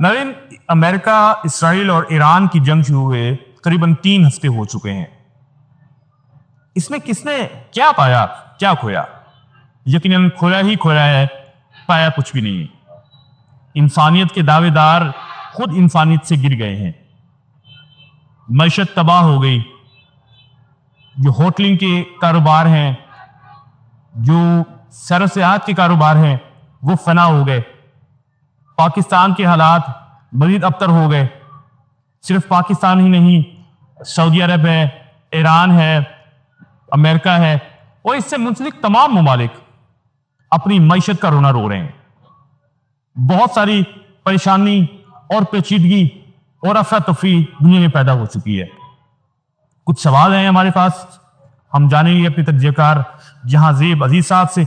ناظرین، امریکہ، اسرائیل اور ایران کی جنگ شروع ہوئے قریباً 3 ہفتے ہو چکے ہیں۔ اس میں کس نے کیا پایا کیا کھویا؟ یقیناً کھویا ہی کھویا ہے، پایا کچھ بھی نہیں۔ انسانیت کے دعوے دار خود انسانیت سے گر گئے ہیں، معیشت تباہ ہو گئی، جو ہوٹلنگ کے کاروبار ہیں، جو سیر و سیاحت کے کاروبار ہیں، وہ فنا ہو گئے۔ پاکستان کے حالات مزید ابتر ہو گئے۔ صرف پاکستان ہی نہیں، سعودی عرب ہے، ایران ہے، امریکہ ہے اور اس سے منسلک تمام ممالک اپنی معیشت کا رونا رو رہے ہیں۔ بہت ساری پریشانی اور پیچیدگی اور افراتفری دنیا میں پیدا ہو چکی ہے۔ کچھ سوال ہیں ہمارے پاس، ہم جانیں گے اپنے تجزیہ کار جہاں زیب عزیز صاحب سے،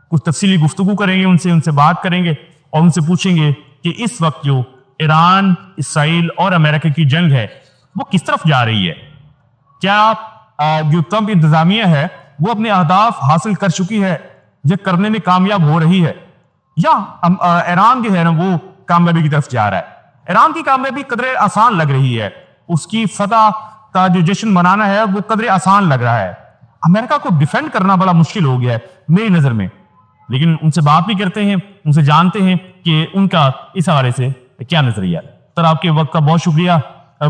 کچھ تفصیلی گفتگو کریں گے، ان سے بات کریں گے اور ان سے پوچھیں گے کہ اس وقت جو ایران، اسرائیل اور امریکہ کی جنگ ہے وہ کس طرف جا رہی ہے؟ کیا جو ٹرمپ انتظامیہ ہے وہ اپنے اہداف حاصل کر چکی ہے یا کرنے میں کامیاب ہو رہی ہے، یا ایران جو ہے نا وہ کامیابی کی طرف جا رہا ہے؟ ایران کی کامیابی قدرے آسان لگ رہی ہے، اس کی فتح کا جو جشن منانا ہے وہ قدرے آسان لگ رہا ہے۔ امریکہ کو ڈیفینڈ کرنا بڑا مشکل ہو گیا ہے میری نظر میں، لیکن ان سے بات بھی کرتے ہیں، ان سے جانتے ہیں کہ ان کا اس حوالے سے کیا نظریہ ہے۔ سر، آپ کے وقت کا بہت شکریہ۔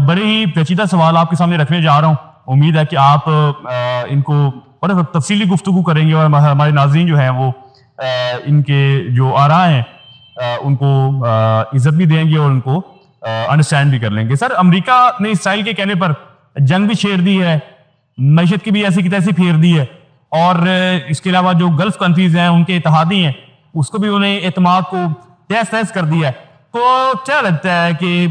بڑے ہی پیچیدہ سوال آپ کے سامنے رکھنے جا رہا ہوں، امید ہے کہ آپ ان کو بڑے تفصیلی گفتگو کریں گے اور ہمارے ناظرین جو ہیں وہ ان کے جو آراء ہیں ان کو عزت بھی دیں گے اور ان کو انڈرسٹینڈ بھی کر لیں گے۔ سر، امریکہ نے اسرائیل کے کہنے پر جنگ بھی چھیڑ دی ہے، معیشت کی بھی ایسی کی تیسی پھیر دی ہے، اور اس کے علاوہ جو گلف کنٹریز ہیں ان کے اتحادی ہیں اس کو بھی انہیں اعتماد کو تہس تہس کر دیا ہے۔ تو کیا لگتا ہے کہ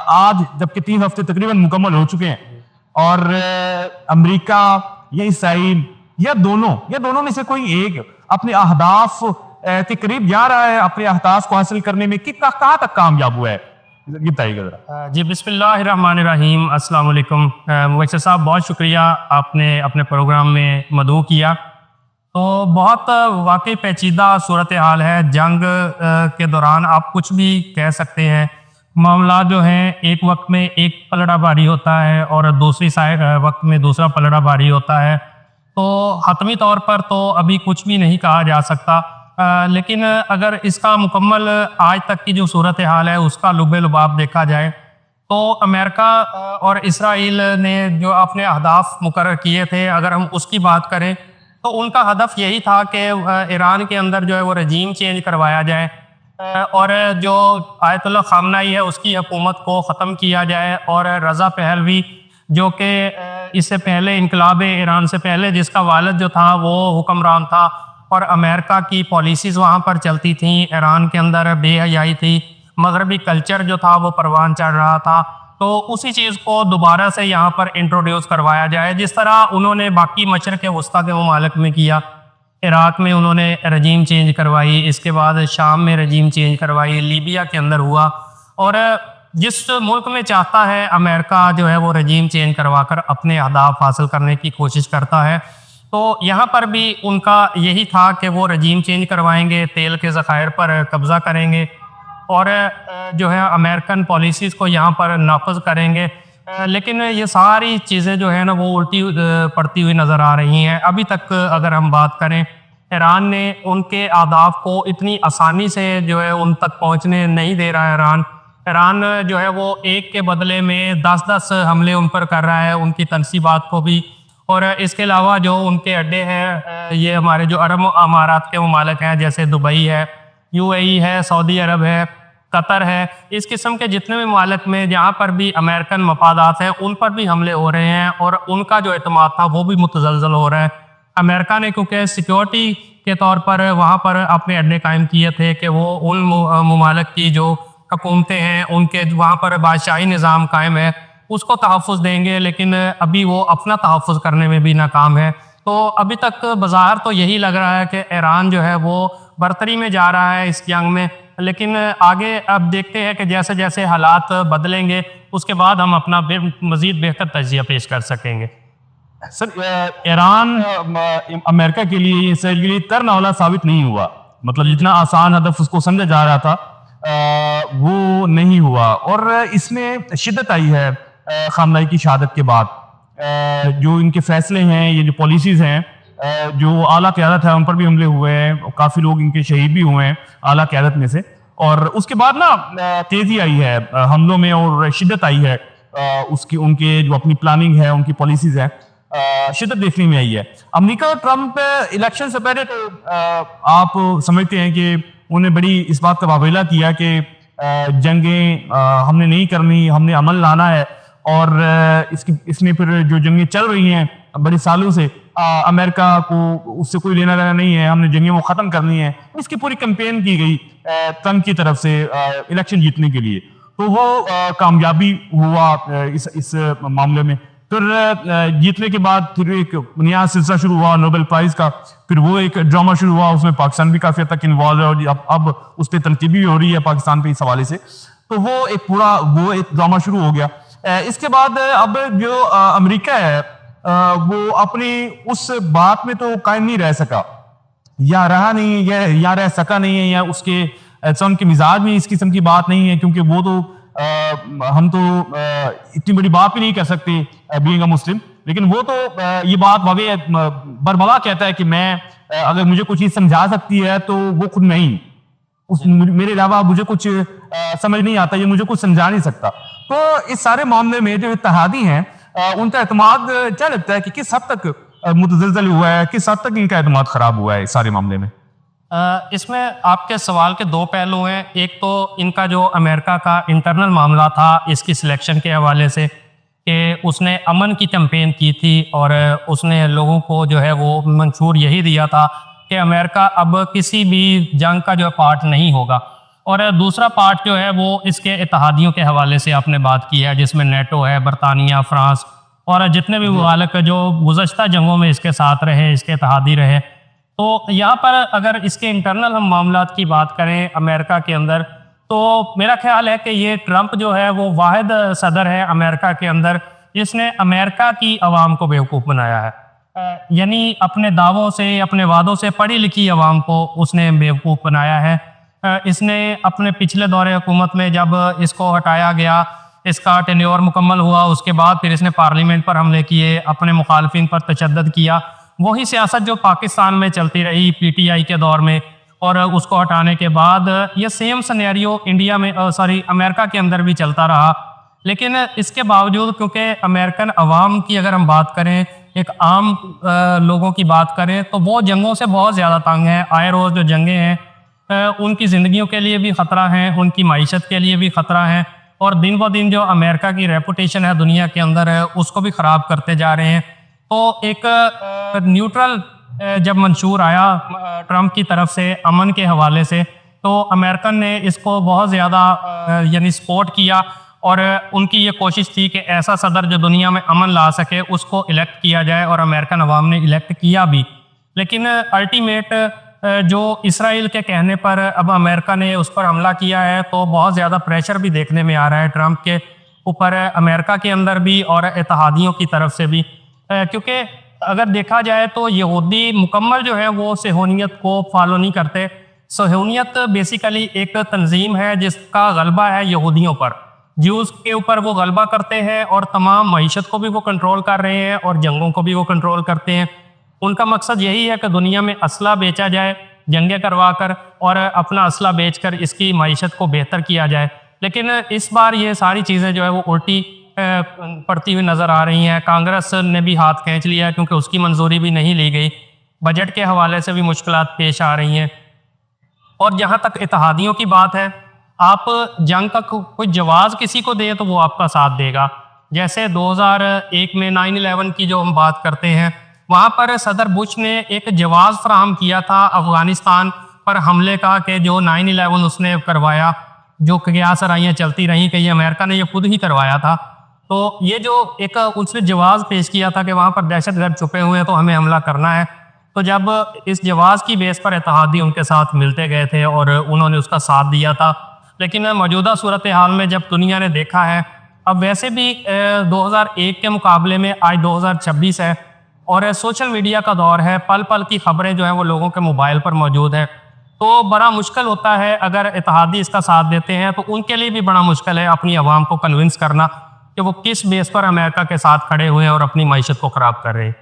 آج جبکہ 3 ہفتے تقریباً مکمل ہو چکے ہیں اور امریکہ یا اسرائیل یا دونوں میں سے کوئی ایک اپنے اہداف کے قریب جا رہا ہے، اپنے اہداف کو حاصل کرنے میں کہاں تک کامیاب ہوا ہے؟ یہ بتائیے گا ذرا۔ جی، بسم اللہ الرحمن الرحیم۔ السلام علیکم مبشر صاحب، بہت شکریہ، آپ نے اپنے پروگرام میں مدعو کیا۔ تو بہت واقعی پیچیدہ صورتحال ہے۔ جنگ کے دوران آپ کچھ بھی کہہ سکتے ہیں، معاملات جو ہیں ایک وقت میں ایک پلڑا بھاری ہوتا ہے اور دوسری وقت میں دوسرا پلڑا بھاری ہوتا ہے۔ تو حتمی طور پر تو ابھی کچھ بھی نہیں کہا جا سکتا، لیکن اگر اس کا مکمل آج تک کی جو صورتحال ہے اس کا لب لباب دیکھا جائے تو امریکہ اور اسرائیل نے جو اپنے اہداف مقرر کیے تھے، اگر ہم اس کی بات کریں تو ان کا ہدف یہی تھا کہ ایران کے اندر جو ہے وہ رجیم چینج کروایا جائے اور جو آیت اللہ خامنائی ہے اس کی حکومت کو ختم کیا جائے، اور رضا پہلوی جو کہ اس سے پہلے انقلاب ایران سے پہلے جس کا والد جو تھا وہ حکمران تھا اور امریکہ کی پالیسیز وہاں پر چلتی تھیں، ایران کے اندر بے حیائی تھی، مغربی کلچر جو تھا وہ پروان چڑھ رہا تھا، تو اسی چیز کو دوبارہ سے یہاں پر انٹروڈیوس کروایا جائے جس طرح انہوں نے باقی مشرق وسطیٰ کے ممالک میں کیا۔ عراق میں انہوں نے رجیم چینج کروائی، اس کے بعد شام میں رجیم چینج کروائی، لیبیا کے اندر ہوا، اور جس ملک میں چاہتا ہے امریکہ جو ہے وہ رجیم چینج کروا کر اپنے اہداف حاصل کرنے کی کوشش کرتا ہے۔ تو یہاں پر بھی ان کا یہی تھا کہ وہ رجیم چینج کروائیں گے، تیل کے ذخائر پر قبضہ کریں گے اور جو ہے امریکن پالیسیز کو یہاں پر نافذ کریں گے، لیکن یہ ساری چیزیں جو ہے نا وہ الٹی پڑتی ہوئی نظر آ رہی ہیں۔ ابھی تک اگر ہم بات کریں، ایران نے ان کے اہداف کو اتنی آسانی سے جو ہے ان تک پہنچنے نہیں دے رہا ہے۔ ایران جو ہے وہ ایک کے بدلے میں 10 حملے ان پر کر رہا ہے، ان کی تنصیبات کو بھی، اور اس کے علاوہ جو ان کے اڈے ہیں یہ ہمارے جو عرب امارات کے ممالک ہیں جیسے دبئی ہے، UAE ہے، سعودی عرب ہے، قطر ہے، اس قسم کے جتنے بھی ممالک میں جہاں پر بھی امریکن مفادات ہیں ان پر بھی حملے ہو رہے ہیں اور ان کا جو اعتماد تھا وہ بھی متزلزل ہو رہا ہے۔ امریکہ نے کیونکہ سیکیورٹی کے طور پر وہاں پر اپنے اڈے قائم کیے تھے کہ وہ ان ممالک کی جو حکومتیں ہیں ان کے وہاں پر بادشاہی نظام قائم ہے اس کو تحفظ دیں گے، لیکن ابھی وہ اپنا تحفظ کرنے میں بھی ناکام ہے۔ تو ابھی تک بظاہر تو یہی لگ رہا ہے کہ ایران جو ہے وہ برتری میں جا رہا ہے اس جنگ میں، لیکن آگے اب دیکھتے ہیں کہ جیسے جیسے حالات بدلیں گے اس کے بعد ہم اپنا مزید بہتر تجزیہ پیش کر سکیں گے۔ سر، ایران امریکہ کے لیے اسرائیل کے لیے ترناولا ثابت نہیں ہوا، مطلب جتنا آسان ہدف اس کو سمجھا جا رہا تھا وہ نہیں ہوا، اور اس میں شدت آئی ہے خامنہ کی شہادت کے بعد۔ جو ان کے فیصلے ہیں، یہ جو پالیسیز ہیں، جو اعلیٰ قیادت ہے ان پر بھی حملے ہوئے ہیں، کافی لوگ ان کے شہید بھی ہوئے ہیں اعلیٰ قیادت میں سے، اور اس کے بعد نا تیزی آئی ہے حملوں میں اور شدت آئی ہے ان کے جو اپنی پلاننگ ہے، ان کی پالیسیز ہیں، شدت دیکھنے میں آئی ہے۔ امریکہ اور ٹرمپ الیکشن سے پہلے تو آپ سمجھتے ہیں کہ انہوں نے بڑی اس بات کا واویلا کیا کہ جنگیں ہم نے نہیں کرنی، ہم نے امن لانا ہے، اور اس میں پھر جو جنگیں چل رہی ہیں بڑے سالوں سے، امریکہ کو اس سے کوئی لینا دینا نہیں ہے، ہم نے جنگیں وہ ختم کرنی ہے، اس کی پوری کمپین کی گئی ٹرمپ کی طرف سے الیکشن جیتنے کے لیے، تو وہ کامیابی ہوا اس معاملے میں۔ پھر جیتنے کے بعد پھر ایک نیا سلسلہ شروع ہوا نوبل پرائز کا، پھر وہ ایک ڈرامہ شروع ہوا، اس میں پاکستان بھی کافی حد تک انوالو ہے، اور اب اس پہ تنقید بھی ہو رہی ہے پاکستان پہ اس حوالے سے، تو وہ ایک ڈرامہ شروع ہو گیا۔ اس کے بعد اب جو امریکہ ہے وہ اپنی اس بات میں تو قائم نہیں رہ سکا، یا رہا نہیں، یا رہ سکا نہیں ہے، یا اس کے ان کے مزاج میں اس قسم کی بات نہیں ہے، کیونکہ وہ تو ہم تو اتنی بڑی بات بھی نہیں کر سکتے بینگ اے مسلم، لیکن وہ تو یہ بات بربلا کہتا ہے کہ میں اگر مجھے کچھ چیز سمجھا سکتی ہے تو وہ خود نہیں، میرے علاوہ مجھے کچھ سمجھ نہیں آتا، یہ مجھے کچھ سمجھا نہیں سکتا۔ تو اس سارے معاملے میں جو اتحادی ہیں ان کا اعتماد کیا لگتا ہے کہ کس حد تک متزلزل ہوا ہے، کس حد تک ان کا اعتماد خراب ہوا ہے اس سارے معاملے میں؟ اس میں آپ کے سوال کے دو پہلو ہیں۔ ایک تو ان کا جو امریکہ کا انٹرنل معاملہ تھا اس کی سلیکشن کے حوالے سے، کہ اس نے امن کی کیمپین کی تھی، اور اس نے لوگوں کو جو ہے وہ منشور یہی دیا تھا کہ امریکہ اب کسی بھی جنگ کا جو پارٹ نہیں ہوگا، اور دوسرا پارٹ جو ہے وہ اس کے اتحادیوں کے حوالے سے آپ نے بات کی ہے، جس میں نیٹو ہے، برطانیہ، فرانس، اور جتنے بھی ممالک جو گزشتہ جنگوں میں اس کے ساتھ رہے، اس کے اتحادی رہے۔ تو یہاں پر اگر اس کے انٹرنل ہم معاملات کی بات کریں امریکہ کے اندر، تو میرا خیال ہے کہ یہ ٹرمپ جو ہے وہ واحد صدر ہے امریکہ کے اندر جس نے امریکہ کی عوام کو بیوقوف بنایا ہے، یعنی اپنے دعووں سے، اپنے وعدوں سے پڑھی لکھی عوام کو اس نے بیوقوف بنایا ہے۔ اس نے اپنے پچھلے دور حکومت میں جب اس کو ہٹایا گیا، اس کا ٹینیور مکمل ہوا، اس کے بعد پھر اس نے پارلیمنٹ پر حملے کیے، اپنے مخالفین پر تشدد کیا، وہی سیاست جو پاکستان میں چلتی رہی پی ٹی آئی کے دور میں، اور اس کو ہٹانے کے بعد یہ سیم سنیریو امریکہ کے اندر بھی چلتا رہا۔ لیکن اس کے باوجود کیونکہ امریکن عوام کی اگر ہم بات کریں، ایک عام لوگوں کی بات کریں، تو وہ جنگوں سے بہت زیادہ تنگ ہیں۔ آئے روز جو جنگیں ہیں ان کی زندگیوں کے لیے بھی خطرہ ہیں، ان کی معیشت کے لیے بھی خطرہ ہیں، اور دن بہ دن جو امریکہ کی ریپوٹیشن ہے دنیا کے اندر ہے اس کو بھی خراب کرتے جا رہے ہیں۔ تو ایک نیوٹرل جب منشور آیا ٹرمپ کی طرف سے امن کے حوالے سے، تو امریکن نے اس کو بہت زیادہ یعنی سپورٹ کیا، اور ان کی یہ کوشش تھی کہ ایسا صدر جو دنیا میں امن لا سکے اس کو الیکٹ کیا جائے، اور امریکن عوام نے الیکٹ کیا بھی۔ لیکن الٹیمیٹ جو اسرائیل کے کہنے پر اب امریکہ نے اس پر حملہ کیا ہے، تو بہت زیادہ پریشر بھی دیکھنے میں آ رہا ہے ٹرمپ کے اوپر، امریکہ کے اندر بھی اور اتحادیوں کی طرف سے بھی، کیونکہ اگر دیکھا جائے تو یہودی مکمل جو ہے وہ صہیونیت کو فالو نہیں کرتے۔ صہیونیت بیسیکلی ایک تنظیم ہے جس کا غلبہ ہے یہودیوں پر، جیوز کے اوپر وہ غلبہ کرتے ہیں، اور تمام معیشت کو بھی وہ کنٹرول کر رہے ہیں، اور جنگوں کو بھی وہ کنٹرول کرتے ہیں۔ ان کا مقصد یہی ہے کہ دنیا میں اسلحہ بیچا جائے جنگیں کروا کر، اور اپنا اسلحہ بیچ کر اس کی معیشت کو بہتر کیا جائے۔ لیکن اس بار یہ ساری چیزیں جو ہے وہ الٹی پڑتی ہوئی نظر آ رہی ہیں۔ کانگریس نے بھی ہاتھ کھینچ لیا کیونکہ اس کی منظوری بھی نہیں لی گئی، بجٹ کے حوالے سے بھی مشکلات پیش آ رہی ہیں۔ اور جہاں تک اتحادیوں کی بات ہے، آپ جنگ کا کوئی جواز کسی کو دے تو وہ آپ کا ساتھ دے گا۔ جیسے 2001 میں 9/11 کی جو ہم بات کرتے ہیں، وہاں پر صدر بش نے ایک جواز فراہم کیا تھا افغانستان پر حملے کا، کہ جو 9/11 اس نے کروایا، جو قیاس آرائیاں چلتی رہیں کہ یہ امریکہ نے یہ خود ہی کروایا تھا۔ تو یہ جو ایک اس نے جواز پیش کیا تھا کہ وہاں پر دہشت گرد چھپے ہوئے ہیں تو ہمیں حملہ کرنا ہے، تو جب اس جواز کی بیس پر اتحادی ان کے ساتھ ملتے گئے تھے اور انہوں نے اس کا ساتھ دیا تھا۔ لیکن موجودہ صورتحال میں جب دنیا نے دیکھا ہے، اب ویسے بھی 2001 کے مقابلے میں آج 2026 ہے، اور سوشل میڈیا کا دور ہے، پل پل کی خبریں جو ہیں وہ لوگوں کے موبائل پر موجود ہیں۔ تو تو بڑا مشکل ہوتا ہے اگر اتحادی اس کا ساتھ دیتے ہیں تو ان کے لیے بھی بڑا مشکل ہے اپنی عوام کو کنونس کرنا کہ وہ کس بیس پر امریکہ کے ساتھ کھڑے ہوئے ہیں اور اپنی معیشت کو خراب کر رہے ہیں.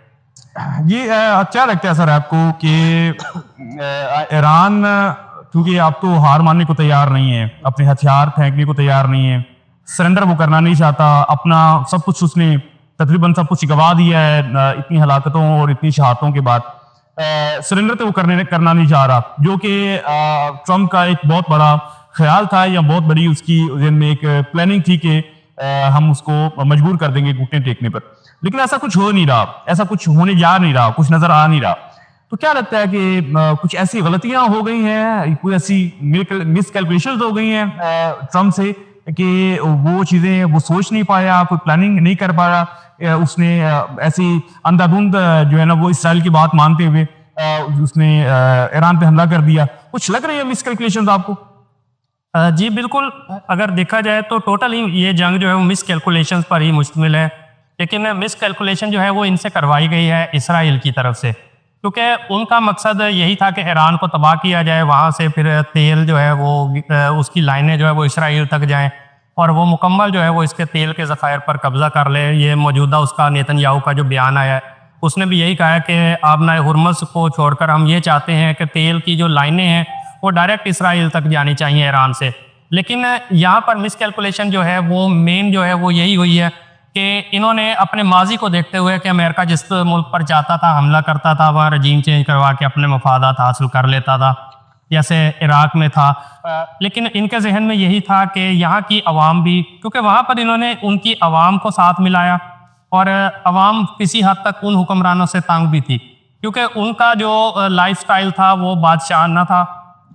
یہ کیا لگتا ہے سر آپ کو کہ ایران کیونکہ آپ تو ہار ماننے کو تیار نہیں ہے, اپنے ہتھیار پھینکنے کو تیار نہیں ہے, سرنڈر وہ کرنا نہیں چاہتا, اپنا سب کچھ اس نے تقریباً سب کچھ گوا دیا ہے اتنی ہلاکتوں اور اتنی شہادتوں کے بعد, سرنڈر تو وہ کرنا نہیں چاہ رہا, جو کہ ٹرمپ کا ایک بہت بڑا خیال تھا یا بہت بڑی اس کی ذہن میں ایک پلاننگ تھی کہ ہم اس کو مجبور کر دیں گے گھٹنے ٹیکنے پر. لیکن ایسا کچھ ہو نہیں رہا, ایسا کچھ ہونے جا نہیں رہا, کچھ نظر آ نہیں رہا. تو کیا لگتا ہے کہ کچھ ایسی غلطیاں ہو گئی ہیں, کوئی ایسی مس کیلکولیشنز ہو گئی ہیں ٹرمپ سے کہ وہ چیزیں وہ سوچ نہیں پایا, کوئی پلاننگ نہیں کر پایا, اس نے ایسی اندھا دھند جو ہے نا وہ اسرائیل کی بات مانتے ہوئے اس نے ایران پہ حملہ کر دیا. کچھ لگ رہی ہے مس کیلکولیشنز آپ کو؟ جی بالکل, اگر دیکھا جائے تو ٹوٹل ہی یہ جنگ جو ہے وہ مس کیلکولیشنز پر ہی مشتمل ہے. لیکن مس کیلکولیشن جو ہے وہ ان سے کروائی گئی ہے اسرائیل کی طرف سے, کیونکہ ان کا مقصد یہی تھا کہ ایران کو تباہ کیا جائے, وہاں سے پھر تیل جو ہے وہ اس کی لائنیں جو ہے وہ اسرائیل تک جائیں اور وہ مکمل جو ہے وہ اس کے تیل کے ذخائر پر قبضہ کر لے. یہ موجودہ اس کا نیتن یاہو کا جو بیان آیا ہے اس نے بھی یہی کہا ہے کہ آبنائے ہرمز کو چھوڑ کر ہم یہ چاہتے ہیں کہ تیل کی جو لائنیں ہیں وہ ڈائریکٹ اسرائیل تک جانی چاہیے ایران سے. لیکن یہاں پر مس کیلکولیشن جو ہے وہ مین جو ہے وہ یہی ہوئی ہے کہ انہوں نے اپنے ماضی کو دیکھتے ہوئے کہ امریکہ جس ملک پر جاتا تھا حملہ کرتا تھا وہاں رجیم چینج کروا کے اپنے مفادات حاصل کر لیتا تھا, جیسے عراق میں تھا. لیکن ان کے ذہن میں یہی تھا کہ یہاں کی عوام بھی, کیونکہ وہاں پر انہوں نے ان کی عوام کو ساتھ ملایا اور عوام کسی حد تک ان حکمرانوں سے تنگ بھی تھی کیونکہ ان کا جو لائف سٹائل تھا وہ بادشاہانہ تھا.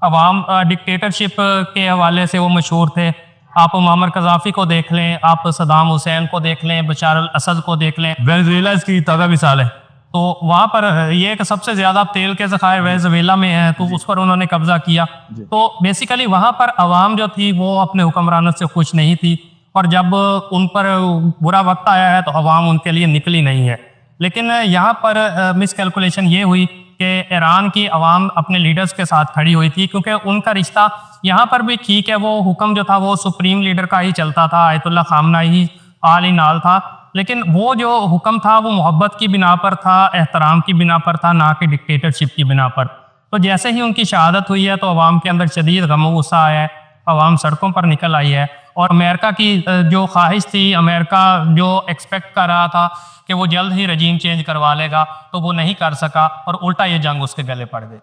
عوام ڈکٹیٹرشپ کے حوالے سے وہ مشہور تھے. آپ معمر قذافی کو دیکھ لیں, آپ صدام حسین کو دیکھ لیں, بشار الاسد کو دیکھ لیں, وینزویلا اس کی تازہ مثال ہے. تو وہاں پر یہ کہ سب سے زیادہ تیل کے ذخائر وینزویلا میں ہیں تو اس پر انہوں نے قبضہ کیا. تو بیسیکلی وہاں پر عوام جو تھی وہ اپنے حکمرانوں سے خوش نہیں تھی اور جب ان پر برا وقت آیا ہے تو عوام ان کے لیے نکلی نہیں ہے. لیکن یہاں پر مس کیلکولیشن یہ ہوئی کہ ایران کی عوام اپنے لیڈرز کے ساتھ کھڑی ہوئی تھی کیونکہ ان کا رشتہ یہاں پر بھی ٹھیک ہے, وہ حکم جو تھا وہ سپریم لیڈر کا ہی چلتا تھا, آیت اللہ خامنہ ہی نال تھا. لیکن وہ جو حکم تھا وہ محبت کی بنا پر تھا, احترام کی بنا پر تھا, نہ کہ ڈکٹیٹرشپ کی بنا پر. تو جیسے ہی ان کی شہادت ہوئی ہے تو عوام کے اندر شدید غم و غصہ آیا ہے, عوام سڑکوں پر نکل آئی ہے اور امریکہ کی جو خواہش تھی, امریکہ جو ایکسپیکٹ کر رہا تھا کہ وہ جلد ہی رجیم چینج کروا لے گا تو وہ نہیں کر سکا اور الٹا یہ جنگ اس کے گلے پڑ گئی.